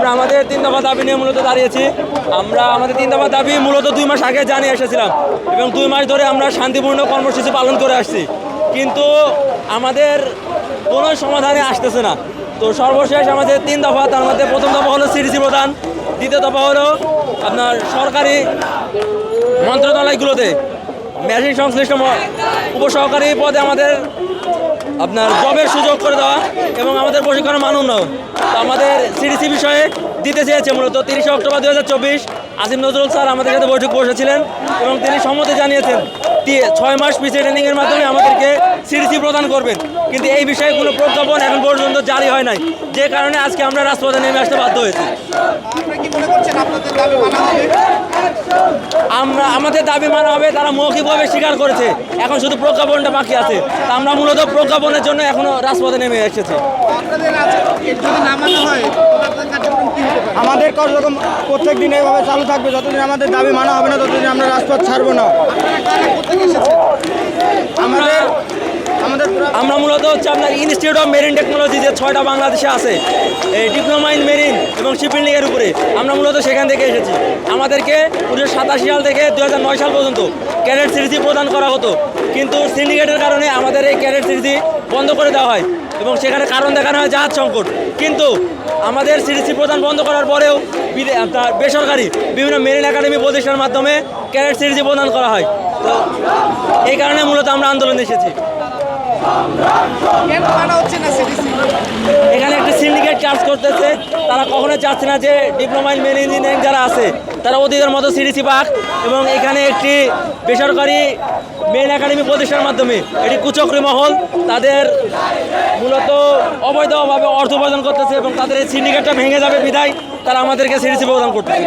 আমরা আমাদের 3 দফা দাবি নিয়ে মূলত দাঁড়িয়েছি। আমরা আমাদের 3 দফা দাবি মূলত 2 মাস আগে জানিয়ে এসেছিলাম এবং 2 মাস ধরে আমরা শান্তিপূর্ণ কর্মসূচি পালন করে আসছি, কিন্তু আমাদের কোনো সমাধানে আসতেছে না। তো সর্বশেষ আমাদের 3 দফা, তার মধ্যে প্রথম দফা হলো সিডিসি প্রধান, দ্বিতীয় দফা হলো আপনার সরকারি মন্ত্রণালয়গুলোতে মেশিন সংশ্লিষ্ট উপসহকারী পদে আমাদের আপনার জবের সুযোগ করে দেওয়া এবং আমাদের প্রশিক্ষণের মান উন্নয়ন। তো আমাদের সিডিসি বিষয়ে দিতে চেয়েছে মূলত 30 অক্টোবর 2024 আসিফ নজরুল স্যার আমাদের সাথে বৈঠক বসেছিলেন এবং তিনি সম্মতি জানিয়েছেন 6 মাস পিছিয়ে ট্রেনিংয়ের মাধ্যমে আমাদেরকে সিডিসি প্রদান করবেন, কিন্তু এই বিষয়ে কোনো প্রজ্ঞাপন এখন পর্যন্ত জারি হয় নাই, যে কারণে আজকে আমরা রাজপথে নেমে আসতে বাধ্য হয়েছি। আমাদের দাবি মানা হবে, তারা মৌখিকভাবে স্বীকার করেছে, এখন শুধু প্রজ্ঞাপনটা বাকি আছে। তা আমরা মূলত প্রজ্ঞাপনের জন্য এখনো রাজপথে নেমে এসেছি। আমাদের কার্যক্রম প্রত্যেক দিন এইভাবে চালু থাকবে, যতদিন আমাদের দাবি মানা হবে না ততদিন আমরা রাজপথ ছাড়বো না। আমরা মূলত হচ্ছে আপনার ইনস্টিটিউট অফ মেরিন টেকনোলজি যে 6টা বাংলাদেশে আছে, এই ডিপ্লোমা ইন মেরিন এবং শিপবিল্ডিংয়ের উপরে আমরা মূলত সেখান থেকে এসেছি। আমাদেরকে 1987 সাল থেকে 2009 সাল পর্যন্ত ক্যাডেট সিরিজি প্রদান করা হতো, কিন্তু সিন্ডিকেটের কারণে আমাদের এই ক্যাডেট সিরিজি বন্ধ করে দেওয়া হয় এবং সেখানে কারণ দেখানো হয় জাহাজ সংকট। কিন্তু আমাদের সিরিজি প্রদান বন্ধ করার পরেও আপনার বেসরকারি বিভিন্ন মেরিন একাডেমি প্রতিষ্ঠানের মাধ্যমে ক্যাডেট সিরিজি প্রদান করা হয়। তো এই কারণে মূলত আমরা আন্দোলনে এসেছি। এখানে একটা সিন্ডিকেট কাজ করতেছে, তারা কখনো চাচ্ছে না যে ডিপ্লোমা ইন মেরিন ইঞ্জিনিয়ারিং যারা আছে তারা অতীতের মতো সিডিসি পাক, এবং এখানে একটি বেসরকারি মেরিন একাডেমি প্রতিষ্ঠানের মাধ্যমে এটি কুচক্রী মহল তাদের মূলত অবৈধভাবে অর্থ উপার্জন করতেছে এবং তাদের এই সিন্ডিকেটটা ভেঙে যাবে বিধায় তারা আমাদেরকে সিডিসি প্রদান করতেছে।